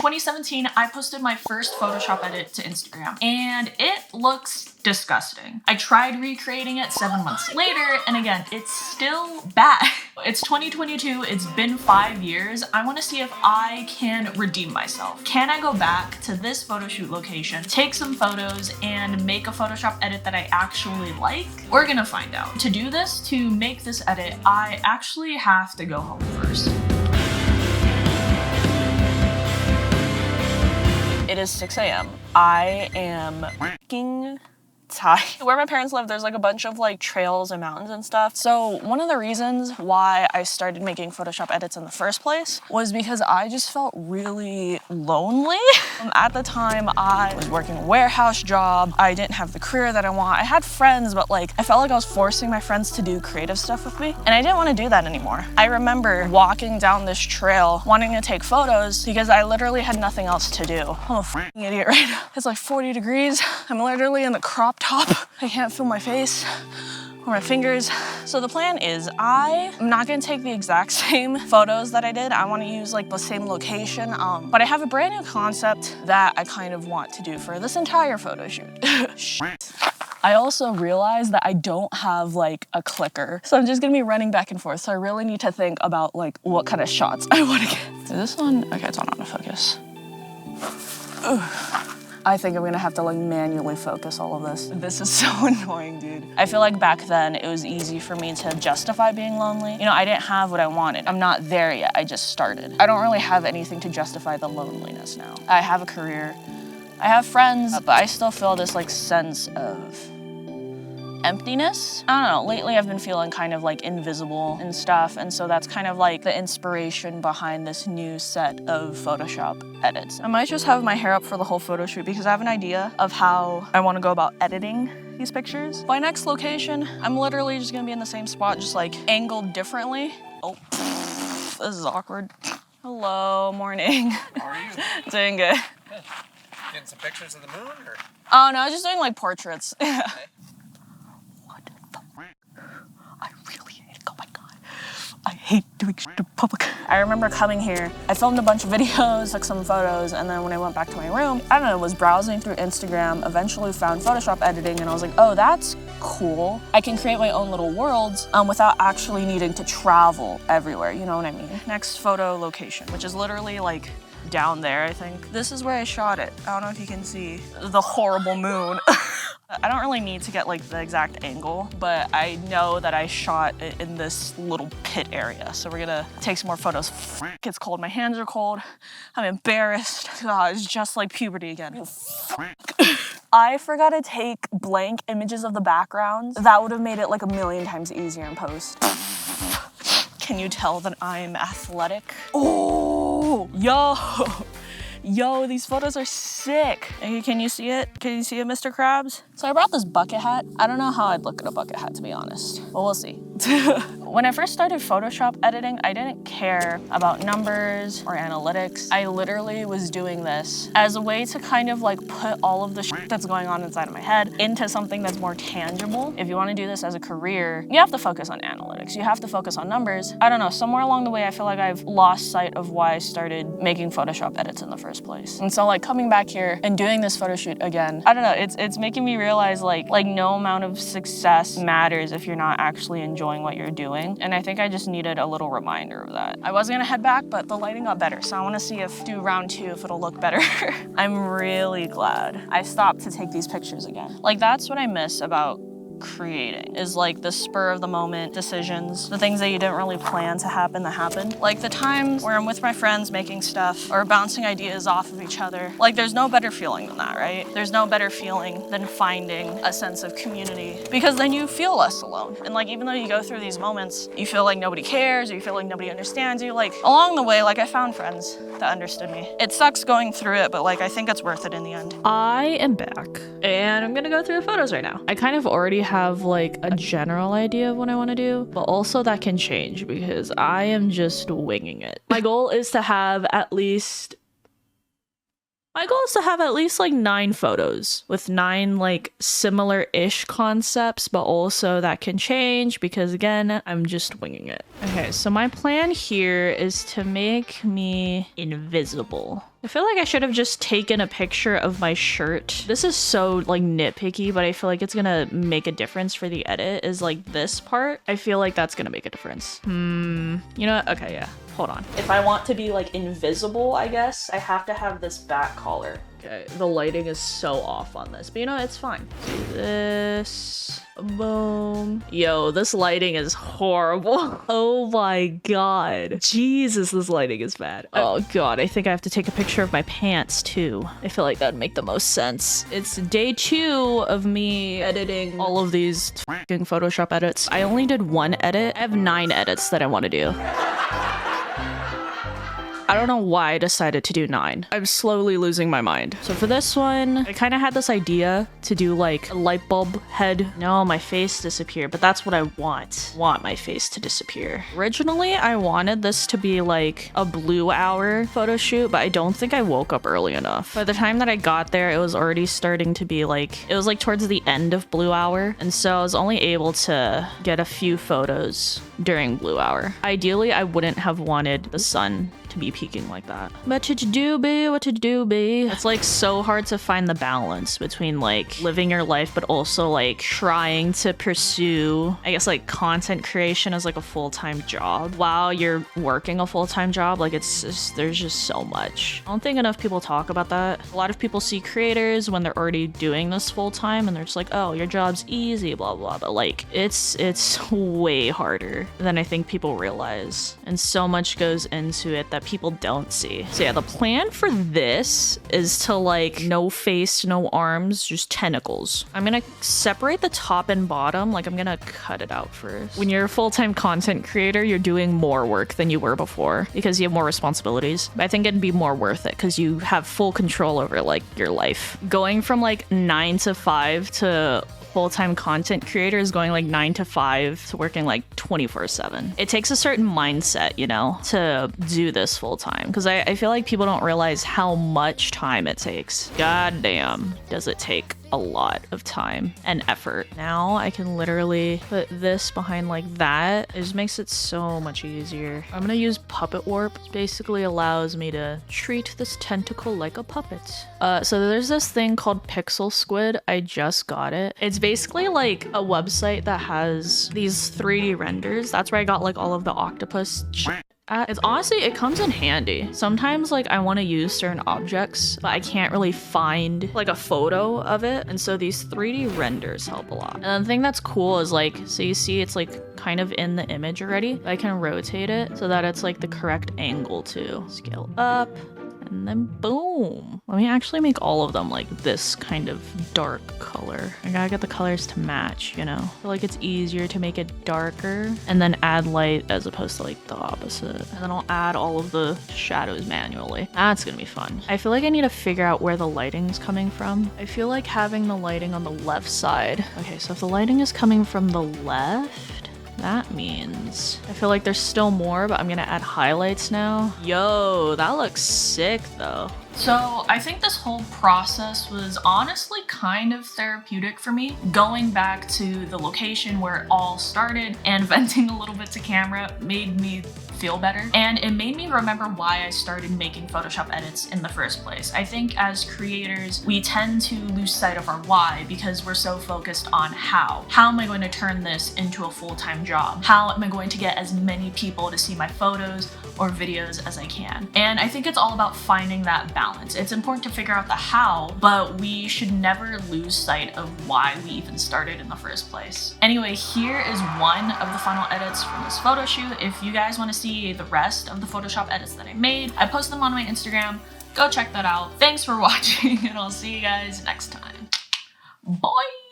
2017, I posted my first Photoshop edit to Instagram, and it looks disgusting. I tried recreating it 7 months later, and again, it's still bad. It's 2022, it's been 5 years. I wanna see if I can redeem myself. Can I go back to this photo shoot location, take some photos, and make a Photoshop edit that I actually like? We're gonna find out. To do this, to make this edit, I actually have to go home first. It is 6 a.m. I am f***ing tired. Where my parents live, there's like a bunch of like trails and mountains and stuff. So one of the reasons why I started making Photoshop edits in the first place was because I just felt really lonely. At the time, I was working a warehouse job. I didn't have the career that I want. I had friends, but like I felt like I was forcing my friends to do creative stuff with me, and I didn't want to do that anymore. I remember walking down this trail wanting to take photos because I literally had nothing else to do. I'm a f***ing idiot right now. It's like 40 degrees. I'm literally in the crop top. I can't feel my face or my fingers. So the plan is I'm not gonna take the exact same photos that I did. I wanna use like the same location, but I have a brand new concept that I kind of want to do for this entire photo shoot. I also realized that I don't have like a clicker. So I'm just gonna be running back and forth. So I really need to think about like what kind of shots I wanna get. Is this on? Okay, it's on autofocus. Ugh. I think I'm gonna have to like manually focus all of this. This is so annoying, dude. I feel like back then it was easy for me to justify being lonely. You know, I didn't have what I wanted. I'm not there yet, I just started. I don't really have anything to justify the loneliness now. I have a career, I have friends, but I still feel this like sense of emptiness. I don't know, lately I've been feeling kind of like invisible and stuff, and so that's kind of like the inspiration behind this new set of Photoshop edits. I might just have my hair up for the whole photo shoot because I have an idea of how I want to go about editing these pictures. My next location, I'm literally just gonna be in the same spot, just like angled differently. Oh, this is awkward. Hello, morning. How are you? Doing good. Good. Getting some pictures of the moon, or? Oh no, I was just doing like portraits. Okay. I really hate it. Oh my God. I hate doing shit in public. I remember coming here, I filmed a bunch of videos, took some photos, and then when I went back to my room, I don't know, was browsing through Instagram, eventually found Photoshop editing, and I was like, oh, that's cool. I can create my own little worlds without actually needing to travel everywhere, you know what I mean? Next photo location, which is literally like down there, I think. This is where I shot it. I don't know if you can see the horrible moon. I don't really need to get like the exact angle, but I know that I shot it in this little pit area. So we're gonna take some more photos. It's cold, my hands are cold. I'm embarrassed. God, it's just like puberty again. I forgot to take blank images of the backgrounds. That would have made it like a million times easier in post. Can you tell that I'm athletic? Oh, yo, these photos are sick. Can you see it? Can you see it, Mr. Krabs? So I brought this bucket hat. I don't know how I'd look at a bucket hat, to be honest, but we'll see. When I first started Photoshop editing, I didn't care about numbers or analytics. I literally was doing this as a way to kind of like put all of the shit that's going on inside of my head into something that's more tangible. If you want to do this as a career, you have to focus on analytics. You have to focus on numbers. I don't know, somewhere along the way, I feel like I've lost sight of why I started making Photoshop edits in the first place. And so like coming back here and doing this photo shoot again, I don't know, it's making me realize like no amount of success matters if you're not actually enjoying what you're doing. And I think I just needed a little reminder of that. I was gonna head back, but the lighting got better. So I wanna see if do round 2, if it'll look better. I'm really glad I stopped to take these pictures again. Like that's what I miss about creating, is like the spur of the moment decisions, the things that you didn't really plan to happen that happened. Like the times where I'm with my friends making stuff or bouncing ideas off of each other. Like there's no better feeling than that, right? There's no better feeling than finding a sense of community, because then you feel less alone. And like even though you go through these moments, you feel like nobody cares or you feel like nobody understands you, like along the way, like I found friends that understood me. It sucks going through it, but like I think it's worth it in the end. I am back and I'm gonna go through the photos right now. I kind of already have like a general idea of what I want to do, but also that can change because I am just winging it. My goal is to have at least like 9 photos with 9 like similar-ish concepts, but also that can change because again, I'm just winging it. Okay, so my plan here is to make me invisible. I feel like I should have just taken a picture of my shirt. This is so like nitpicky, but I feel like it's gonna make a difference for the edit, is like this part. I feel like that's gonna make a difference. You know what? Okay, yeah. Hold on. If I want to be like invisible, I guess, I have to have this back collar. Okay, the lighting is so off on this, but you know, it's fine. This, boom. Yo, this lighting is horrible. Oh my God. Jesus, this lighting is bad. Oh God, I think I have to take a picture of my pants too. I feel like that would make the most sense. It's day 2 of me editing all of these fucking Photoshop edits. I only did 1 edit. I have 9 edits that I want to do. I don't know why I decided to do 9. I'm slowly losing my mind. So for this one, I kind of had this idea to do like a light bulb head. No, my face disappeared, but that's what I want. I want my face to disappear. Originally, I wanted this to be like a blue hour photo shoot, but I don't think I woke up early enough. By the time that I got there, it was already starting to be like, it was like towards the end of blue hour. And so I was only able to get a few photos during blue hour. Ideally, I wouldn't have wanted the sun to be peaking like that. But to do be what to do be. It's like so hard to find the balance between like living your life, but also like trying to pursue, I guess, like content creation as like a full-time job while you're working a full-time job. Like it's just, there's just so much. I don't think enough people talk about that. A lot of people see creators when they're already doing this full-time and they're just like, oh, your job's easy, blah, blah, but like it's way harder than I think people realize. And so much goes into it that people don't see. So yeah, the plan for this is to like no face, no arms, just tentacles. I'm gonna separate the top and bottom. Like I'm gonna cut it out first. When you're a full-time content creator, you're doing more work than you were before because you have more responsibilities. But I think it'd be more worth it because you have full control over like your life. Going from like 9 to 5 to full-time content creator is going like 9 to 5 to working like 24/7. It takes a certain mindset, you know, to do this full-time because I feel like people don't realize how much time it takes. God damn, does it take a lot of time and effort. Now I can literally put this behind like that. It just makes it so much easier. I'm gonna use puppet warp. It basically allows me to treat this tentacle like a puppet. So there's this thing called Pixel Squid. I just got it. It's basically like a website that has these 3D renders. That's where I got like all of the octopus shit. It's honestly, it comes in handy. Sometimes like I want to use certain objects, but I can't really find like a photo of it. And so these 3D renders help a lot. And the thing that's cool is like, so you see it's like kind of in the image already. I can rotate it so that it's like the correct angle to scale up. And then boom. Let me actually make all of them like this kind of dark color. I gotta get the colors to match, you know? I feel like it's easier to make it darker and then add light as opposed to like the opposite. And then I'll add all of the shadows manually. That's gonna be fun. I feel like I need to figure out where the lighting's coming from. I feel like having the lighting on the left side. Okay, so if the lighting is coming from the left, that means I feel like there's still more, but I'm gonna add highlights now. Yo, that looks sick though. So I think this whole process was honestly kind of therapeutic for me. Going back to the location where it all started and venting a little bit to camera made me feel better. And it made me remember why I started making Photoshop edits in the first place. I think as creators, we tend to lose sight of our why because we're so focused on how. How am I going to turn this into a full-time job? How am I going to get as many people to see my photos or videos as I can? And I think it's all about finding that balance. It's important to figure out the how, but we should never lose sight of why we even started in the first place. Anyway, here is one of the final edits from this photo shoot. If you guys want to see the rest of the Photoshop edits that I made, I post them on my Instagram. Go check that out. Thanks for watching, and I'll see you guys next time. Bye!